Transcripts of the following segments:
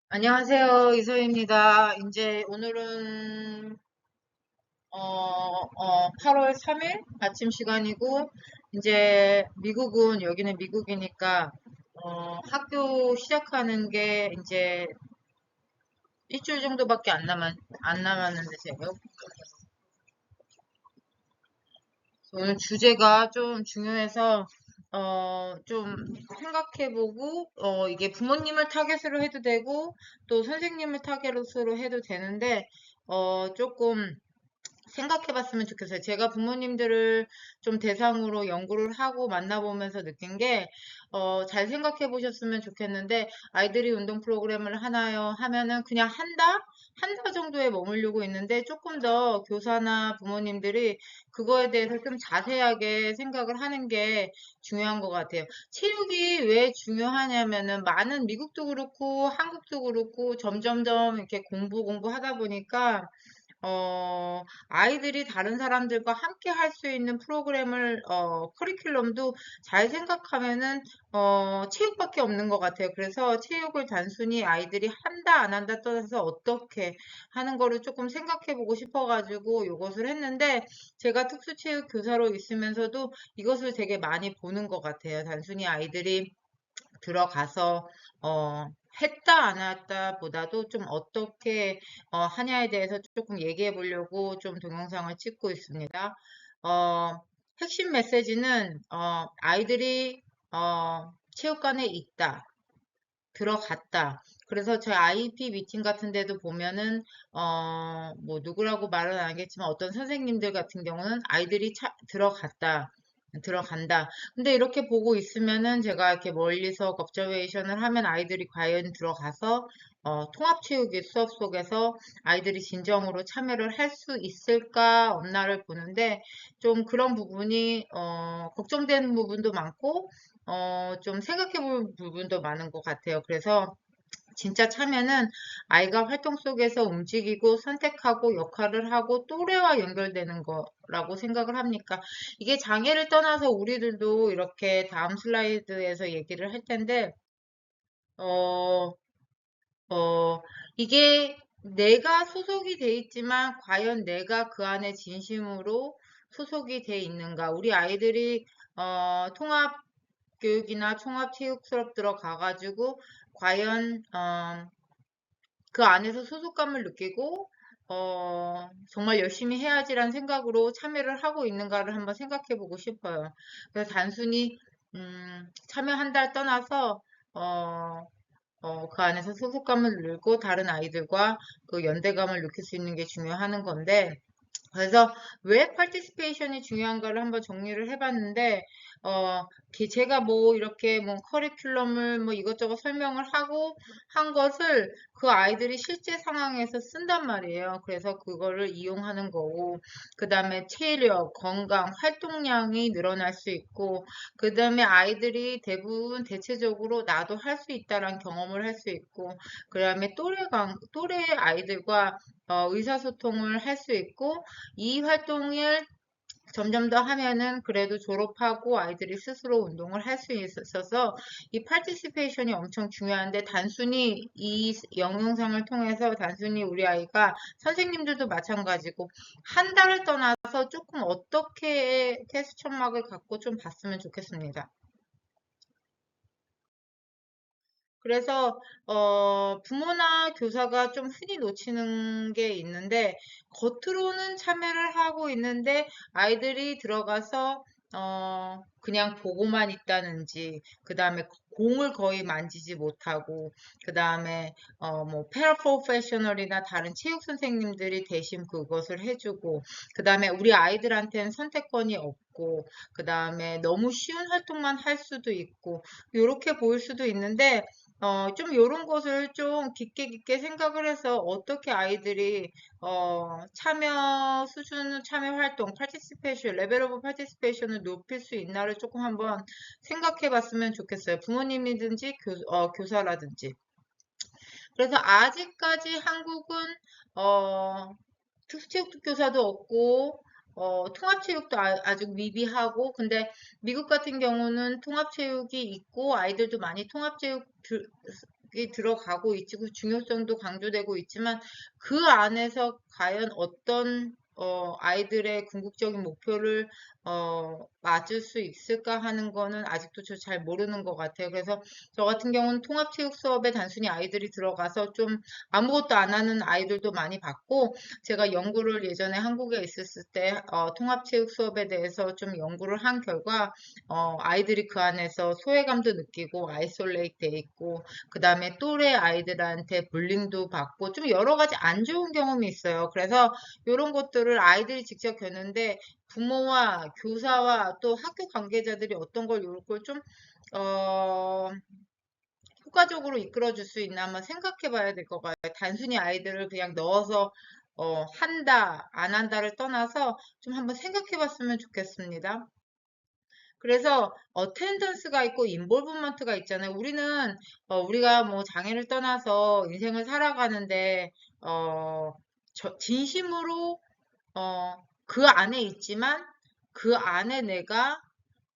안녕하세요. 이소희입니다. 이제 오늘은 8월 3일 아침 시간이고 이제 미국은 여기는 미국이니까 학교 시작하는 게 이제 일주일 정도밖에 안 남았는데 제가 오늘 주제가 좀 중요해서 좀 생각해보고 이게 부모님을 타겟으로 해도 되고 또 선생님을 타겟으로 해도 되는데 조금 생각해 봤으면 좋겠어요. 제가 부모님들을 좀 대상으로 연구를 하고 만나보면서 느낀 게, 잘 생각해 보셨으면 좋겠는데, 아이들이 운동 프로그램을 하나요? 하면은 그냥 한다? 한다 정도에 머무르고 있는데, 조금 더 교사나 부모님들이 그거에 대해서 좀 자세하게 생각을 하는 게 중요한 것 같아요. 체육이 왜 중요하냐면은, 많은 미국도 그렇고, 한국도 그렇고, 점점점 이렇게 공부 하다 보니까, 아이들이 다른 사람들과 함께 할 수 있는 프로그램을, 커리큘럼도 잘 생각하면은, 체육밖에 없는 것 같아요. 그래서 체육을 단순히 아이들이 한다, 안 한다 떠나서 어떻게 하는 거를 조금 생각해 보고 싶어가지고 이것을 했는데, 제가 특수체육 교사로 있으면서도 이것을 되게 많이 보는 것 같아요. 단순히 아이들이 들어가서 했다 안 했다 보다도 좀 어떻게 하냐에 대해서 조금 얘기해 보려고 좀 동영상을 찍고 있습니다. 어, 핵심 메시지는 아이들이 체육관에 있다. 들어갔다. 그래서 저희 IP 미팅 같은 데도 보면은, 뭐, 누구라고 말은 안 하겠지만 어떤 선생님들 같은 경우는 아이들이 들어간다. 근데 이렇게 보고 있으면은 제가 이렇게 멀리서 observation을 하면 아이들이 과연 들어가서, 통합체육의 수업 속에서 아이들이 진정으로 참여를 할 수 있을까 없나를 보는데, 좀 그런 부분이, 걱정되는 부분도 많고, 좀 생각해 볼 부분도 많은 것 같아요. 그래서 진짜 참여는 아이가 활동 속에서 움직이고 선택하고 역할을 하고 또래와 연결되는 거라고 생각을 합니까? 이게 장애를 떠나서 우리들도 이렇게 다음 슬라이드에서 얘기를 할 텐데, 어, 어, 이게 내가 소속이 돼 있지만 과연 내가 그 안에 진심으로 소속이 돼 있는가? 우리 아이들이 통합 교육이나 총합 체육 수업 들어가가지고 과연 그 안에서 소속감을 느끼고 정말 열심히 해야지란 생각으로 참여를 하고 있는가를 한번 생각해 보고 싶어요. 그래서 단순히 참여한다를 떠나서 어, 그 안에서 소속감을 늘고 다른 아이들과 그 연대감을 느낄 수 있는 게 중요한 건데 그래서 왜 파티시페이션이 중요한가를 한번 정리를 해봤는데, 제가 뭐 이렇게 뭐 커리큘럼을 뭐 이것저것 설명을 하고 한 것을 그 아이들이 실제 상황에서 쓴단 말이에요. 그래서 그거를 이용하는 거고, 그 다음에 체력, 건강, 활동량이 늘어날 수 있고, 그 다음에 아이들이 대부분 대체적으로 나도 할 수 있다라는 경험을 할 수 있고, 그 다음에 또래 아이들과 의사소통을 할 수 있고, 이 활동을 점점 더 하면은 그래도 졸업하고 아이들이 스스로 운동을 할 수 있어서 이 파티시페이션이 엄청 중요한데 단순히 이 영상을 통해서 단순히 우리 아이가 선생님들도 마찬가지고 한 달을 떠나서 조금 어떻게 테스트 천막을 갖고 좀 봤으면 좋겠습니다. 그래서 부모나 교사가 좀 흔히 놓치는 게 있는데 겉으로는 참여를 하고 있는데 아이들이 들어가서 그냥 보고만 있다는지 그다음에 공을 거의 만지지 못하고 그다음에 뭐 패러프로페셔널이나 다른 체육 선생님들이 대신 그것을 해주고 그다음에 우리 아이들한테는 선택권이 없고 그다음에 너무 쉬운 활동만 할 수도 있고 이렇게 보일 수도 있는데 좀 요런 것을 좀 깊게 생각을 해서 어떻게 아이들이, 참여 활동, 레벨 오브 파티시페이션을 높일 수 있나를 조금 한번 생각해 봤으면 좋겠어요. 부모님이든지 교사라든지. 그래서 아직까지 한국은, 어, 특수체육 교사도 없고 통합체육도 아주 미비하고 근데 미국 같은 경우는 통합체육이 있고 아이들도 많이 통합체육 들어가고 있고 중요성도 강조되고 있지만 그 안에서 과연 어떤 아이들의 궁극적인 목표를 맞을 수 있을까 하는 거는 아직도 저 잘 모르는 것 같아요. 그래서 저 같은 경우는 통합체육 수업에 단순히 아이들이 들어가서 좀 아무것도 안 하는 아이들도 많이 봤고, 제가 연구를 예전에 한국에 있었을 때 통합체육 수업에 대해서 좀 연구를 한 결과 아이들이 그 안에서 소외감도 느끼고 아이솔레이트 돼 있고 그 다음에 또래 아이들한테 불링도 받고 좀 여러 가지 안 좋은 경험이 있어요. 그래서 이런 것들을 아이들이 직접 겪는데 부모와 교사와 또 학교 관계자들이 어떤 걸 이걸 좀 어, 효과적으로 이끌어줄 수 있나 한번 생각해 봐야 될 것 같아요. 단순히 아이들을 그냥 넣어서 한다, 안 한다를 떠나서 좀 한번 생각해 봤으면 좋겠습니다. 그래서 어텐던스가 있고 인볼브먼트가 있잖아요. 우리가 뭐 장애를 떠나서 인생을 살아가는데 어, 진심으로 그 안에 있지만 그 안에 내가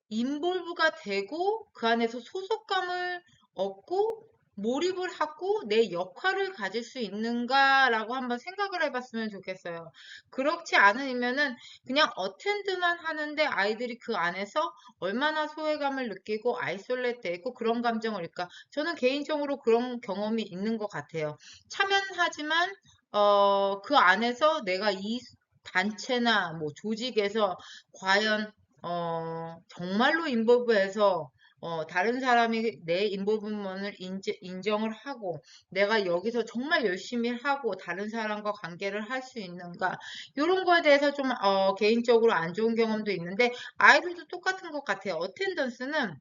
인볼브가 되고 그 안에서 소속감을 얻고 몰입을 하고 내 역할을 가질 수 있는가라고 한번 생각을 해봤으면 좋겠어요. 그렇지 않으면은 그냥 어텐드만 하는데 아이들이 그 안에서 얼마나 소외감을 느끼고 아이솔레이트 되고 그런 감정을일까? 저는 개인적으로 그런 경험이 있는 것 같아요. 참여는 하지만 그 안에서 내가 이 단체나 뭐 조직에서 과연 정말로 인볼브해서 다른 사람이 내 인볼브먼을 인정을 하고 내가 여기서 정말 열심히 하고 다른 사람과 관계를 할 수 있는가 이런 거에 대해서 좀 개인적으로 안 좋은 경험도 있는데 아이들도 똑같은 것 같아요. 어텐던스는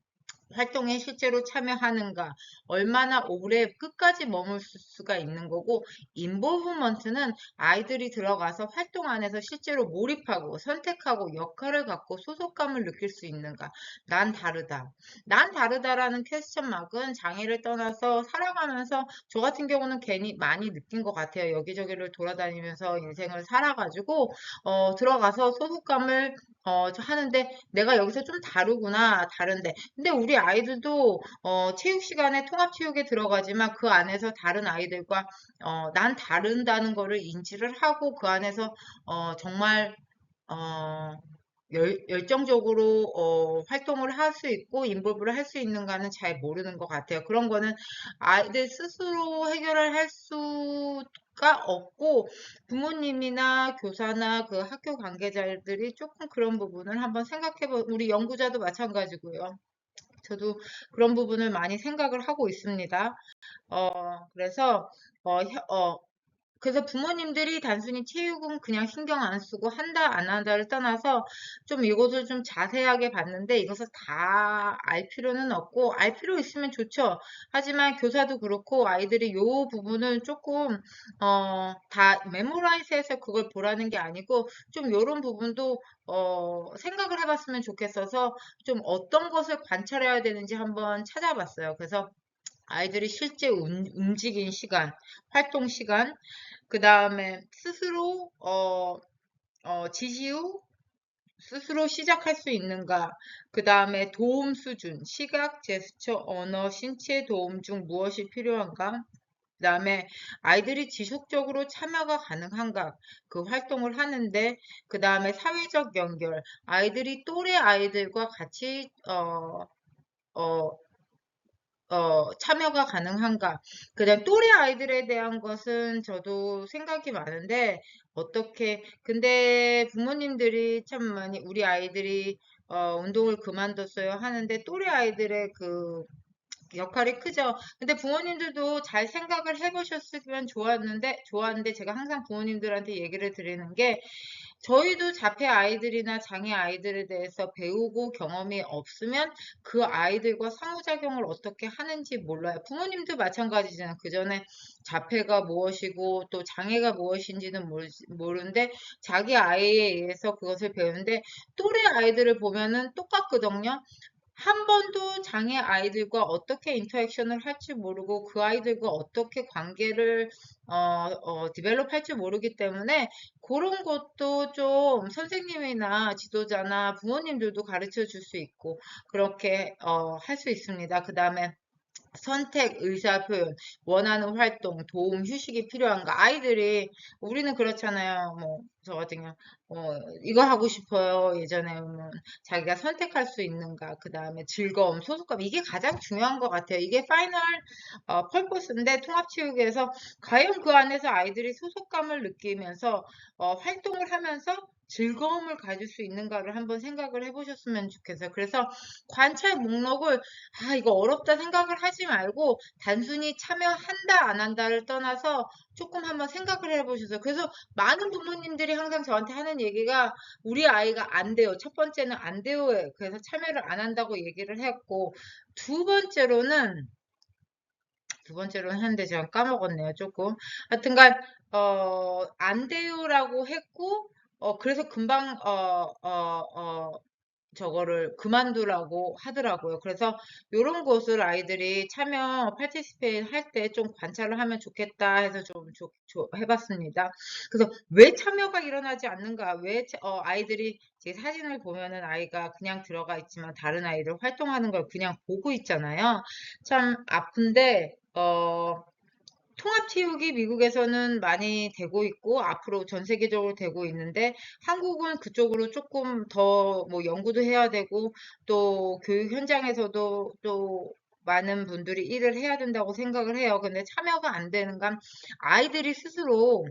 활동에 실제로 참여하는가, 얼마나 오래 끝까지 머물 수가 있는 거고, 인볼브먼트는 아이들이 들어가서 활동 안에서 실제로 몰입하고 선택하고 역할을 갖고 소속감을 느낄 수 있는가. 난 다르다. 난 다르다라는 퀘스천 마크는 장애를 떠나서 살아가면서 저 같은 경우는 괜히 많이 느낀 것 같아요. 여기저기를 돌아다니면서 인생을 살아가지고, 들어가서 소속감을 하는데 내가 여기서 좀 다르구나, 다른데. 근데 우리 아이들도 체육 시간에 통합체육에 들어가지만 그 안에서 다른 아이들과 난 다른다는 거를 인지를 하고 그 안에서 정말 어, 열정적으로 활동을 할 수 있고 인볼브를 할 수 있는가는 잘 모르는 것 같아요. 그런 거는 아이들 스스로 해결을 할 수가 없고 부모님이나 교사나 그 학교 관계자들이 조금 그런 부분을 한번 우리 연구자도 마찬가지고요. 저도 그런 부분을 많이 생각을 하고 있습니다. 그래서 어, 혀- 어, 그래서 부모님들이 단순히 체육은 그냥 신경 안 쓰고 한다 안 한다를 떠나서 좀 이것을 좀 자세하게 봤는데 이것을 다 알 필요는 없고 알 필요 있으면 좋죠. 하지만 교사도 그렇고 아이들이 이 부분을 조금 다 메모라이즈해서 그걸 보라는 게 아니고 좀 이런 부분도 생각을 해봤으면 좋겠어서 좀 어떤 것을 관찰해야 되는지 한번 찾아봤어요. 그래서 아이들이 실제 움직인 시간, 활동 시간, 그 다음에 지시 후 스스로 시작할 수 있는가, 그 다음에 도움 수준, 시각, 제스처, 언어, 신체 도움 중 무엇이 필요한가, 그 다음에 아이들이 지속적으로 참여가 가능한가, 그 활동을 하는데, 그 다음에 사회적 연결, 아이들이 또래 아이들과 같이, 어, 참여가 가능한가. 그다음 또래 아이들에 대한 것은 저도 생각이 많은데 근데 부모님들이 참 많이 우리 아이들이 운동을 그만뒀어요 하는데 또래 아이들의 그 역할이 크죠. 근데 부모님들도 잘 생각을 해보셨으면 좋았는데 제가 항상 부모님들한테 얘기를 드리는 게 저희도 자폐 아이들이나 장애 아이들에 대해서 배우고 경험이 없으면 그 아이들과 상호작용을 어떻게 하는지 몰라요. 부모님도 마찬가지잖아요. 그 전에 자폐가 무엇이고 또 장애가 무엇인지는 모르는데 자기 아이에 의해서 그것을 배우는데 또래 아이들을 보면은 똑같거든요. 한 번도 장애 아이들과 어떻게 인터랙션을 할지 모르고 그 아이들과 어떻게 관계를 디벨롭 할지 모르기 때문에 그런 것도 좀 선생님이나 지도자나 부모님들도 가르쳐 줄 수 있고 그렇게 할 수 있습니다. 그 다음에 선택, 의사표현, 원하는 활동, 도움, 휴식이 필요한가? 아이들이, 우리는 그렇잖아요. 뭐, 저 같은 경우, 이거 하고 싶어요. 예전에 뭐, 자기가 선택할 수 있는가? 그 다음에 즐거움, 소속감. 이게 가장 중요한 것 같아요. 이게 파이널, 펄포스인데, 통합체육에서 과연 그 안에서 아이들이 소속감을 느끼면서, 활동을 하면서 즐거움을 가질 수 있는가를 한번 생각을 해보셨으면 좋겠어요. 그래서 관찰 목록을 이거 어렵다 생각을 하지 말고 단순히 참여한다, 안 한다를 떠나서 조금 한번 생각을 해보셔서 그래서 많은 부모님들이 항상 저한테 하는 얘기가 우리 아이가 안 돼요. 첫 번째는 안 돼요. 그래서 참여를 안 한다고 얘기를 했고 두 번째로는 했는데 제가 까먹었네요. 조금. 하여튼간 안 돼요라고 했고 그래서 금방 저거를 그만두라고 하더라고요. 그래서 요런 것을 아이들이 참여 파티시페이트 할 때 좀 관찰을 하면 좋겠다 해서 좀 해봤습니다. 그래서 왜 참여가 일어나지 않는가? 왜 아이들이 제 사진을 보면은 아이가 그냥 들어가 있지만 다른 아이들 활동하는 걸 그냥 보고 있잖아요. 참 아픈데 통합체육이 미국에서는 많이 되고 있고 앞으로 전 세계적으로 되고 있는데 한국은 그쪽으로 조금 더 뭐 연구도 해야 되고 또 교육 현장에서도 또 많은 분들이 일을 해야 된다고 생각을 해요. 근데 참여가 안 되는 건 아이들이 스스로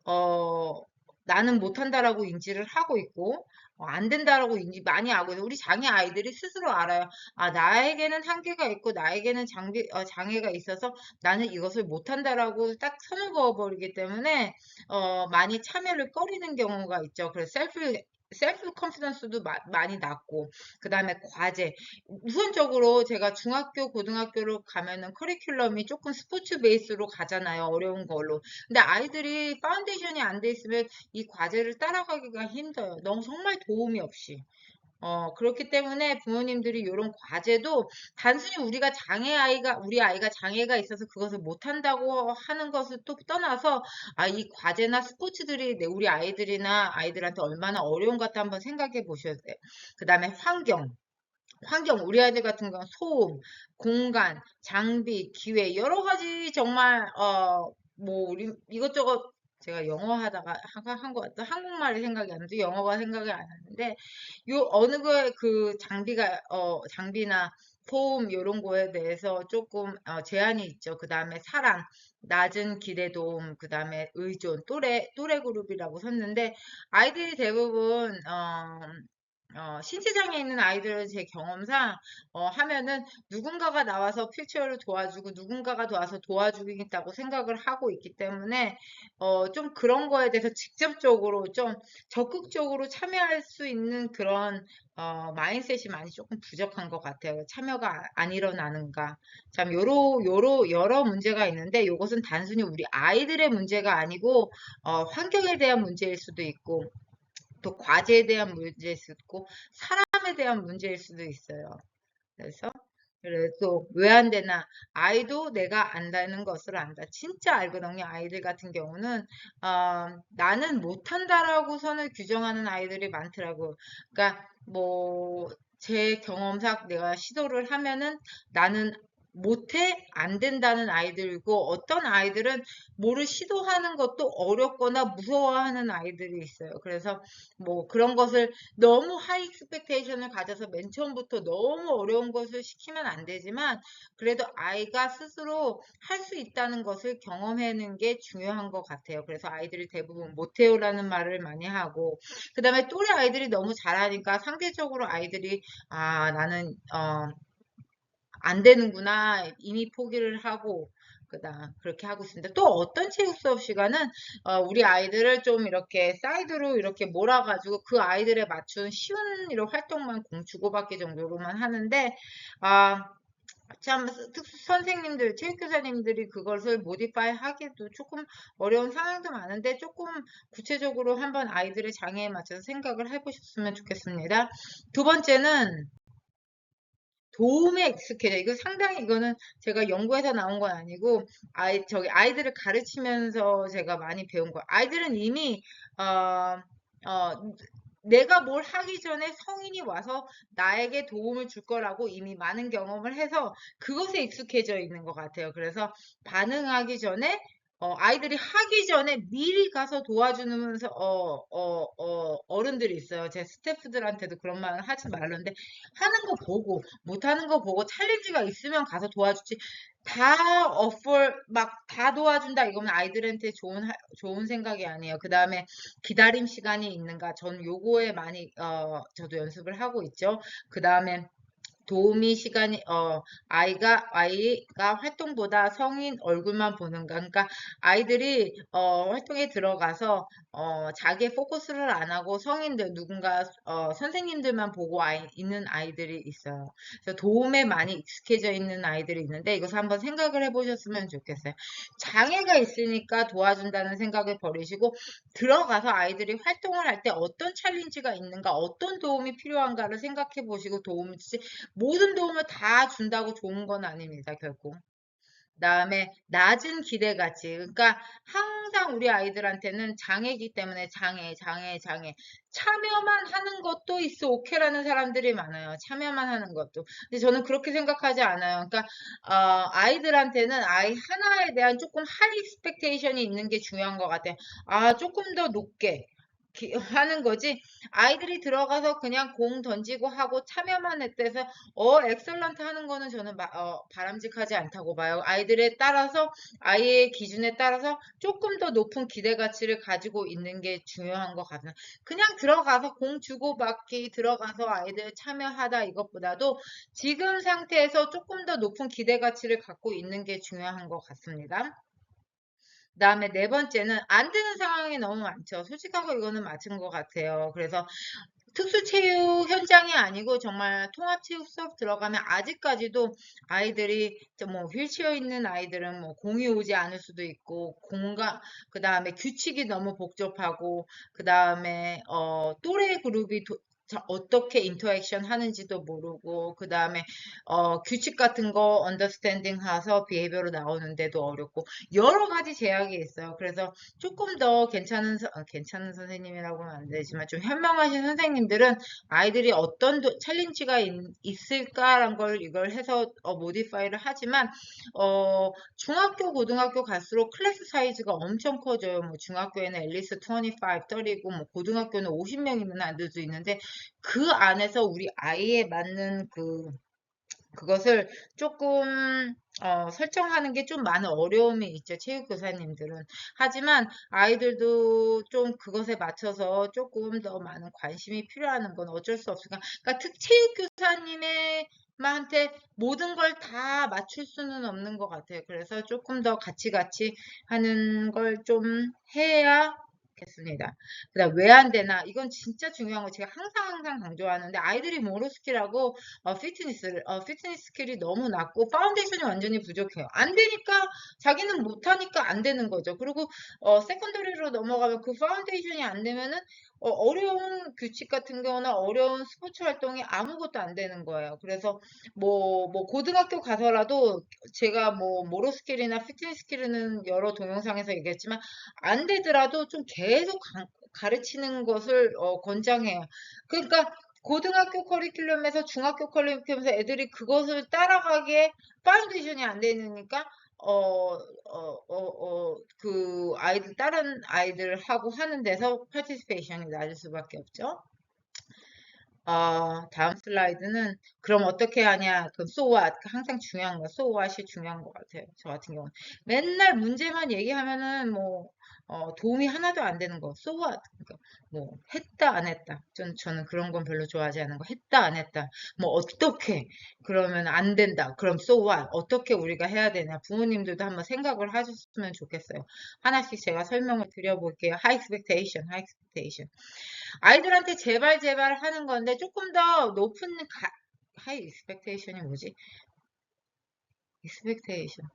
어, 나는 못한다라고 인지를 하고 있고, 안 된다라고 인지 많이 하고 있어요. 우리 장애 아이들이 스스로 알아요. 아, 나에게는 한계가 있고, 나에게는 장애가 있어서 나는 이것을 못한다라고 딱 선을 그어버리기 때문에, 많이 참여를 꺼리는 경우가 있죠. 그래서 셀프 컨피던스도 많이 낮고, 그 다음에 과제. 우선적으로 제가 중학교, 고등학교로 가면은 커리큘럼이 조금 스포츠 베이스로 가잖아요. 어려운 걸로. 근데 아이들이 파운데이션이 안 돼 있으면 이 과제를 따라가기가 힘들어요. 너무 정말 도움이 없이. 그렇기 때문에 부모님들이 이런 과제도 단순히 우리 아이가 장애가 있어서 그것을 못한다고 하는 것을 또 떠나서, 이 과제나 스포츠들이 우리 아이들이나 아이들한테 얼마나 어려운 것 같아 한번 생각해 보셔야 돼요. 그 다음에 우리 아이들 같은 경우는 소음, 공간, 장비, 기회, 여러 가지 정말, 뭐, 우리 이것저것 제가 영어 하다가 한 것 같다. 한국말이 생각이 안 나는데, 영어가 생각이 안 나는데, 어느 거에 그 장비나 소음, 요런 거에 대해서 조금, 제한이 있죠. 그 다음에 사랑, 낮은 기대도움, 그 다음에 의존, 또래 그룹이라고 섰는데, 아이들이 대부분, 신체장애 있는 아이들은 제 경험상, 하면은 누군가가 나와서 휠체어를 도와주고 누군가가 나와서 도와주겠다고 생각을 하고 있기 때문에, 좀 그런 거에 대해서 직접적으로 좀 적극적으로 참여할 수 있는 그런, 마인셋이 많이 조금 부족한 것 같아요. 참여가 안 일어나는가. 참, 여러 문제가 있는데, 이것은 단순히 우리 아이들의 문제가 아니고, 환경에 대한 문제일 수도 있고, 또 과제에 대한 문제일 수도 있고 사람에 대한 문제일 수도 있어요. 그래서 왜 안 되나? 아이도 내가 안다는 것을 안다. 진짜 알거든요. 아이들 같은 경우는 나는 못한다라고 선을 규정하는 아이들이 많더라고요. 그러니까 뭐 제 경험상 내가 시도를 하면은 나는 못해 안 된다는 아이들이고 어떤 아이들은 뭐를 시도하는 것도 어렵거나 무서워하는 아이들이 있어요. 그래서 뭐 그런 것을 너무 하이 익스펙테이션을 가져서 맨 처음부터 너무 어려운 것을 시키면 안 되지만 그래도 아이가 스스로 할 수 있다는 것을 경험하는 게 중요한 것 같아요. 그래서 아이들이 대부분 못해요라는 말을 많이 하고 그 다음에 또래 아이들이 너무 잘하니까 상대적으로 아이들이 나는 안 되는구나 이미 포기를 하고 그렇게 하고 있습니다. 또 어떤 체육 수업 시간은 우리 아이들을 좀 이렇게 사이드로 이렇게 몰아가지고 그 아이들에 맞춘 쉬운 이런 활동만 공 주고받기 정도로만 하는데 아, 참 특수 선생님들, 체육교사님들이 그것을 모디파이 하기도 조금 어려운 상황도 많은데 조금 구체적으로 한번 아이들의 장애에 맞춰서 생각을 해보셨으면 좋겠습니다. 두 번째는 도움에 익숙해져. 이거 상당히 이거는 제가 연구해서 나온 건 아니고 아이들을 가르치면서 제가 많이 배운 거예요. 아이들은 이미 어, 어, 내가 뭘 하기 전에 성인이 와서 나에게 도움을 줄 거라고 이미 많은 경험을 해서 그것에 익숙해져 있는 것 같아요. 그래서 반응하기 전에 아이들이 하기 전에 미리 가서 도와주면서 어른들이 있어요. 제 스태프들한테도 그런 말을 하지 말는데 하는 거 보고 못하는 거 보고 챌린지가 있으면 가서 도와주지. 다 막 다 도와준다 이거면 아이들한테 좋은 생각이 아니에요. 그 다음에 기다림 시간이 있는가? 전 요거에 많이 저도 연습을 하고 있죠. 그 다음에 도우미 시간이 아이가 활동보다 성인 얼굴만 보는가? 그러니까 아이들이 활동에 들어가서 자기의 포커스를 안 하고 성인들 누군가 선생님들만 보고 있는 아이들이 있어요. 그래서 도움에 많이 익숙해져 있는 아이들이 있는데 이것을 한번 생각을 해보셨으면 좋겠어요. 장애가 있으니까 도와준다는 생각을 버리시고 들어가서 아이들이 활동을 할 때 어떤 챌린지가 있는가, 어떤 도움이 필요한가를 생각해 보시고 도움을 주지 모든 도움을 다 준다고 좋은 건 아닙니다, 결국. 그다음에 낮은 기대가치. 그러니까 항상 우리 아이들한테는 장애이기 때문에 장애. 참여만 하는 것도 있어 오케이라는 사람들이 많아요. 참여만 하는 것도. 근데 저는 그렇게 생각하지 않아요. 그러니까 아이들한테는 아이 하나에 대한 조금 하이 익스펙테이션이 있는 게 중요한 것 같아요. 아, 조금 더 높게. 하는 거지. 아이들이 들어가서 그냥 공 던지고 하고 참여만 했대서 엑설런트 하는 거는 저는 바람직하지 않다고 봐요. 아이들에 따라서, 아이의 기준에 따라서 조금 더 높은 기대 가치를 가지고 있는 게 중요한 것 같아요. 그냥 들어가서 공 주고받기, 들어가서 아이들 참여하다 이것보다도 지금 상태에서 조금 더 높은 기대 가치를 갖고 있는 게 중요한 것 같습니다. 그다음에 네 번째는 안 되는 상황이 너무 많죠. 솔직하고 이거는 맞은 것 같아요. 그래서 특수체육 현장이 아니고 정말 통합체육 수업 들어가면 아직까지도 아이들이 뭐 휠체어 있는 아이들은 뭐 공이 오지 않을 수도 있고 그 다음에 규칙이 너무 복잡하고 그 다음에 또래 그룹이 어떻게 인터액션 하는지도 모르고 그 다음에 규칙 같은 거 언더스탠딩 해서 비헤이비어로 나오는데도 어렵고 여러 가지 제약이 있어요. 그래서 조금 더 괜찮은 선생님이라고는 안 되지만 좀 현명하신 선생님들은 아이들이 어떤 챌린지가 있을까란 걸 이걸 해서 모디파이를 하지만 중학교, 고등학교 갈수록 클래스 사이즈가 엄청 커져요. 뭐 중학교에는 앨리스 25, 30이고 뭐 고등학교는 50명 있는 아이들도 있는데 그 안에서 우리 아이에 맞는 그것을 조금 설정하는 게 좀 많은 어려움이 있죠. 체육교사님들은. 하지만 아이들도 좀 그것에 맞춰서 조금 더 많은 관심이 필요한 건 어쩔 수 없으니까. 그러니까 체육교사님의 한테 모든 걸 다 맞출 수는 없는 것 같아요. 그래서 조금 더 같이 하는 걸 좀 해야 겠습니다. 그다음 왜 안 되나? 이건 진짜 중요한 거 제가 항상 강조하는데 아이들이 모노스킬하고 피트니스 스킬이 너무 낮고 파운데이션이 완전히 부족해요. 안 되니까 자기는 못하니까 안 되는 거죠. 그리고 세컨더리로 넘어가면 그 파운데이션이 안 되면은 어려운 규칙 같은 경우나 어려운 스포츠 활동이 아무것도 안 되는 거예요. 그래서 뭐 고등학교 가서라도 제가 뭐 모로 스킬이나 피트니스 스킬은 여러 동영상에서 얘기했지만 안 되더라도 좀 계속 가르치는 것을 권장해요. 그러니까 고등학교 커리큘럼에서 중학교 커리큘럼에서 애들이 그것을 따라가기에 파운데이션이 안 되니까 다른 아이들하고 하는 데서 파티시페이션이 낮을 수밖에 없죠. 다음 슬라이드는 그럼 어떻게 하냐? 그럼 so what? 항상 중요한 거, so what이 중요한 것 같아요. 저 같은 경우는 맨날 문제만 얘기하면은 뭐 도움이 하나도 안 되는 거, so what? 그러니까 뭐 했다 안 했다. 저는 그런 건 별로 좋아하지 않는 거, 했다 안 했다. 뭐 어떻게 그러면 안 된다. 그럼 so what? 어떻게 우리가 해야 되냐? 부모님들도 한번 생각을 하셨으면 좋겠어요. 하나씩 제가 설명을 드려볼게요. high expectation, high expectation. 아이들한테 제발 하는 건데 조금 더 높은 하이 익스펙테이션이 뭐지? 익스펙테이션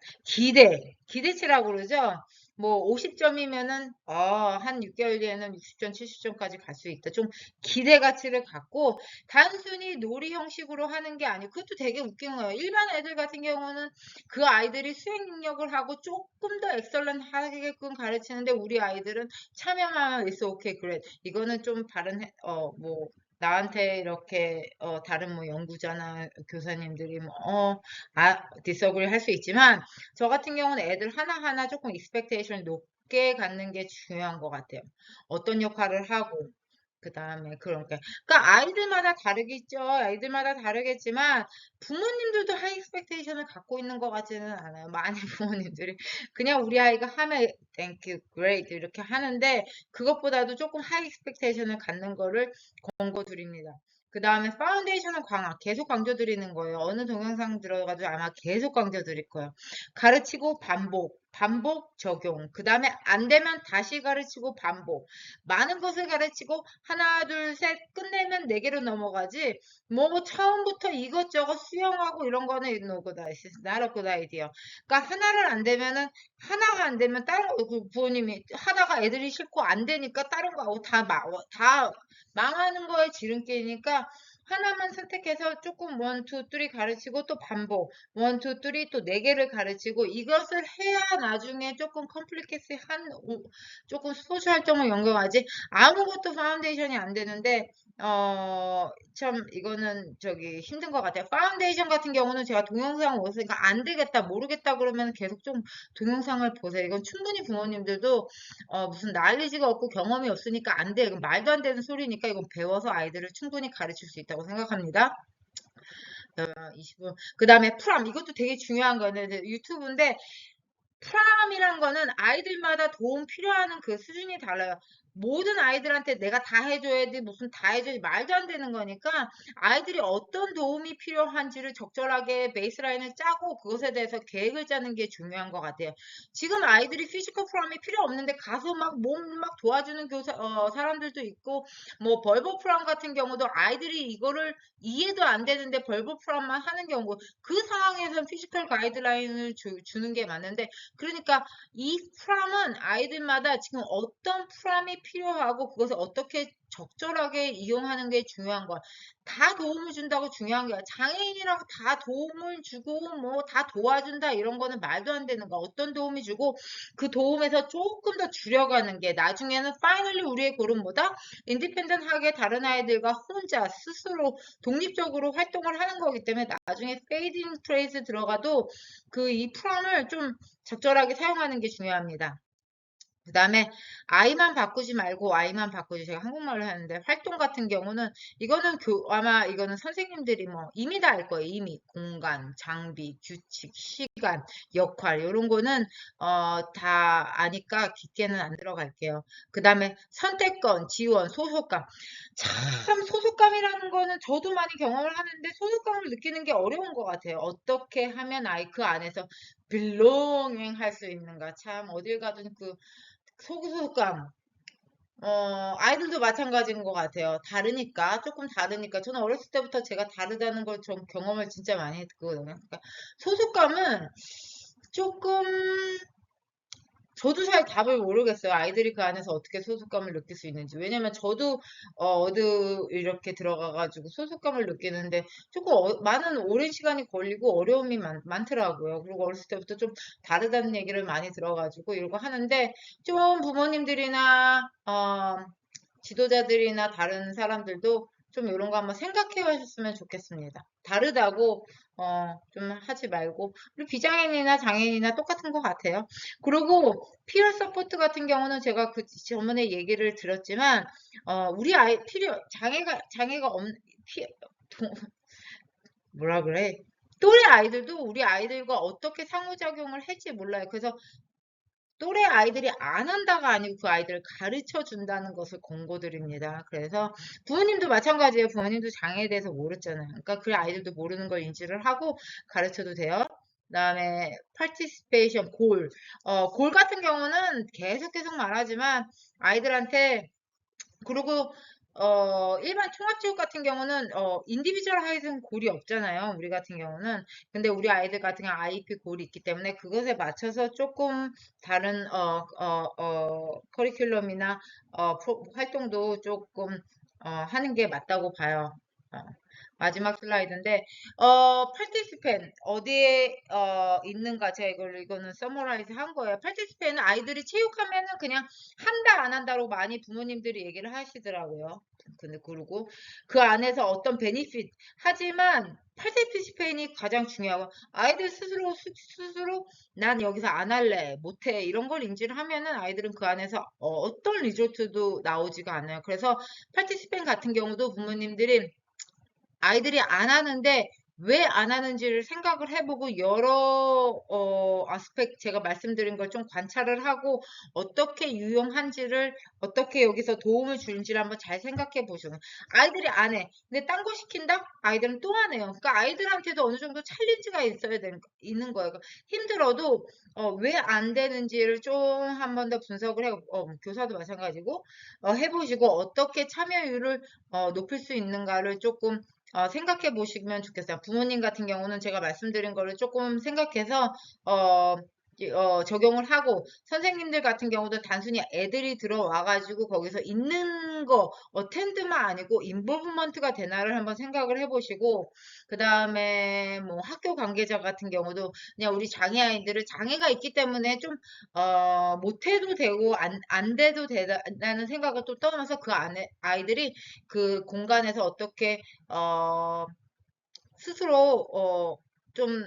기대치라고 그러죠? 뭐 50점이면은 한 6개월 뒤에는 60점, 70점까지 갈 수 있다. 좀 기대 가치를 갖고 단순히 놀이 형식으로 하는 게 아니고 그것도 되게 웃긴 거예요. 일반 애들 같은 경우는 그 아이들이 수행 능력을 하고 조금 더 엑설런트 하게끔 가르치는데 우리 아이들은 참여만 있어 오케이 그래. 이거는 좀 다른 뭐 나한테 이렇게 다른 뭐 연구자나 교사님들이 디서그리 할 수 있지만 저 같은 경우는 애들 하나하나 조금 익스펙테이션 높게 갖는 게 중요한 것 같아요. 어떤 역할을 하고 그 다음에 그러니까 아이들마다 다르겠죠. 아이들마다 다르겠지만 부모님들도 하이 익스펙테이션을 갖고 있는 것 같지는 않아요. 많은 부모님들이 그냥 우리 아이가 하면 thank you, great 이렇게 하는데 그것보다도 조금 하이 익스펙테이션을 갖는 거를 권고드립니다. 그 다음에 파운데이션은 계속 강조드리는 거예요. 어느 동영상 들어가도 아마 계속 강조드릴 거예요. 가르치고 반복 적용. 그 다음에 안 되면 다시 가르치고 반복. 많은 것을 가르치고 하나, 둘, 셋 끝내면 네 개로 넘어가지. 뭐 처음부터 이것저것 수영하고 이런 거는 no good idea. not a good idea. 그러니까 하나가 안 되면 다른 거 부모님이 하다가 애들이 싫고 안 되니까 다른 거 하고 다 망하는 거에 지름길이니까 하나만 선택해서 조금 원, 투, 쓰리 가르치고 또 반복 원, 투, 쓰리 또 네 개를 가르치고 이것을 해야 나중에 조금 조금 스포츠 활동을 연결하지 아무것도 파운데이션이 안 되는데 참 이거는 저기 힘든 것 같아요. 파운데이션 같은 경우는 제가 동영상을 보니까 안 되겠다 모르겠다 그러면 계속 좀 동영상을 보세요. 이건 충분히 부모님들도 무슨 난리지가 없고 경험이 없으니까 안 돼. 이건 말도 안 되는 소리니까 이건 배워서 아이들을 충분히 가르칠 수 있다고 생각합니다. 20분. 그 다음에 프람. 이것도 되게 중요한 거예요. 유튜브인데 프람이란 거는 아이들마다 도움 필요하는 그 수준이 달라요. 모든 아이들한테 내가 다 해줘야지 무슨 다 해줘야지 말도 안 되는 거니까 아이들이 어떤 도움이 필요한지를 적절하게 베이스라인을 짜고 그것에 대해서 계획을 짜는 게 중요한 것 같아요. 지금 아이들이 피지컬 프람이 필요 없는데 가서 막 몸 막 도와주는 사람들도 있고 뭐 벌버 프람 같은 경우도 아이들이 이거를 이해도 안 되는데 벌버 프람만 하는 경우 그 상황에서는 피지컬 가이드라인을 주는 게 맞는데 그러니까 이 프람은 아이들마다 지금 어떤 프람이 필요하고 그것을 어떻게 적절하게 이용하는 게 중요한 거야. 다 도움을 준다고 중요한 거야. 장애인이라고 다 도움을 주고 뭐 다 도와준다 이런 거는 말도 안 되는 거야. 어떤 도움이 주고 그 도움에서 조금 더 줄여가는 게 나중에는 파이널리 우리의 고름보다 인디펜던트하게 다른 아이들과 혼자 스스로 독립적으로 활동을 하는 거기 때문에 나중에 페이딩 트레이스 들어가도 그 이 프람을 좀 적절하게 사용하는 게 중요합니다. 그 다음에 아이만 바꾸지 제가 한국말로 하는데 활동 같은 경우는 이거는 아마 이거는 선생님들이 뭐 이미 다 알 거예요. 이미 공간, 장비, 규칙, 시간, 역할 이런 거는 다 아니까 깊게는 안 들어갈게요. 그 다음에 선택권, 지원, 소속감. 참 소속감이라는 거는 저도 많이 경험을 하는데 소속감을 느끼는 게 어려운 것 같아요. 어떻게 하면 아이 그 안에서 belonging 할 수 있는가. 참 어딜 가든 그 소속감. 아이들도 마찬가지인 것 같아요. 조금 다르니까. 저는 어렸을 때부터 제가 다르다는 걸 좀 경험을 진짜 많이 했거든요. 그러니까 소속감은 조금 저도 잘 답을 모르겠어요. 아이들이 그 안에서 어떻게 소속감을 느낄 수 있는지. 왜냐면 저도 어디 이렇게 들어가가지고 소속감을 느끼는데 조금 많은 오랜 시간이 걸리고 어려움이 많더라고요. 그리고 어렸을 때부터 좀 다르다는 얘기를 많이 들어가지고 이러고 하는데 좀 부모님들이나 지도자들이나 다른 사람들도 좀 이런 거 한번 생각해 보셨으면 좋겠습니다. 다르다고 좀 하지 말고 그리고 비장애인이나 장애인이나 똑같은 것 같아요. 그리고 피어 서포트 같은 경우는 제가 그 저번에 얘기를 들었지만 우리 아이 장애가 없는 동- 뭐라 그래? 또래 아이들도 우리 아이들과 어떻게 상호작용을 할지 몰라요. 그래서 또래 아이들이 안 한다가 아니고 그 아이들을 가르쳐 준다는 것을 권고드립니다. 그래서 부모님도 마찬가지예요. 부모님도 장애에 대해서 모르잖아요. 그러니까 그 아이들도 모르는 걸 인지를 하고 가르쳐도 돼요. 그다음에 participation 골 같은 경우는 계속 말하지만 아이들한테 그리고 일반 통합체육 같은 경우는, 인디비주얼 하이든 골이 없잖아요. 우리 같은 경우는. 근데 우리 아이들 같은 경우 IEP 골이 있기 때문에 그것에 맞춰서 조금 다른, 커리큘럼이나, 활동도 조금, 하는 게 맞다고 봐요. 어, 마지막 슬라이드인데, participant, 어디에, 있는가. 제가 이거는 서머라이즈 한 거예요. participant은 아이들이 체육하면은 그냥 한다, 안 한다로 많이 부모님들이 얘기를 하시더라고요. 근데 그리고 그 안에서 어떤 베니핏, 하지만 파티시페인이 가장 중요하고 아이들 스스로 난 여기서 안 할래, 못해 이런 걸 인지를 하면은 아이들은 그 안에서 어떤 리조트도 나오지가 않아요. 그래서 파티시페인 같은 경우도 부모님들이 아이들이 안 하는데 왜 안 하는지를 생각을 해보고 여러 아스펙트 제가 말씀드린 걸 좀 관찰을 하고 어떻게 유용한지를 어떻게 여기서 도움을 주는지를 한번 잘 생각해 보시는 아이들이 안 해. 근데 딴 거 시킨다? 아이들은 또 안 해요. 그러니까 아이들한테도 어느 정도 챌린지가 있는 거예요. 그러니까 힘들어도 왜 안 되는지를 좀 한 번 더 분석을 해, 교사도 마찬가지고 해보시고 어떻게 참여율을 높일 수 있는가를 조금 생각해 보시면 좋겠어요. 부모님 같은 경우는 제가 말씀드린 거를 조금 생각해서, 어, 적용을 하고, 선생님들 같은 경우도 단순히 애들이 들어와가지고 거기서 있는 거, 텐드만 아니고, 인볼브먼트가 되나를 한번 생각을 해보시고, 그 다음에 뭐 학교 관계자 같은 경우도 그냥 우리 장애 아이들을 장애가 있기 때문에 좀, 못해도 되고, 안 돼도 되다는 생각을 또 떠나서 그 안에 아이들이 그 공간에서 어떻게 어, 스스로 좀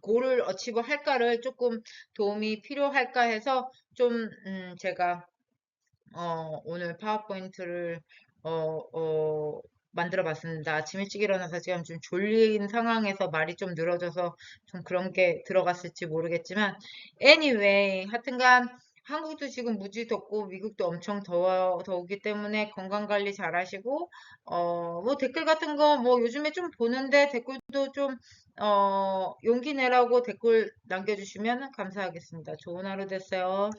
고를 어치브 할까를 조금 도움이 필요할까 해서 좀 제가 오늘 파워포인트를 어, 어, 만들어 봤습니다. 아침 일찍 일어나서 지금 좀 졸린 상황에서 말이 좀 늘어져서 좀 그런 게 들어갔을지 모르겠지만 anyway 하여튼간 한국도 지금 무지 덥고 미국도 엄청 더우기 때문에 건강 관리 잘 하시고 뭐 댓글 같은 거 뭐 요즘에 좀 보는데 댓글도 좀 용기 내라고 댓글 남겨주시면 감사하겠습니다. 좋은 하루 되세요.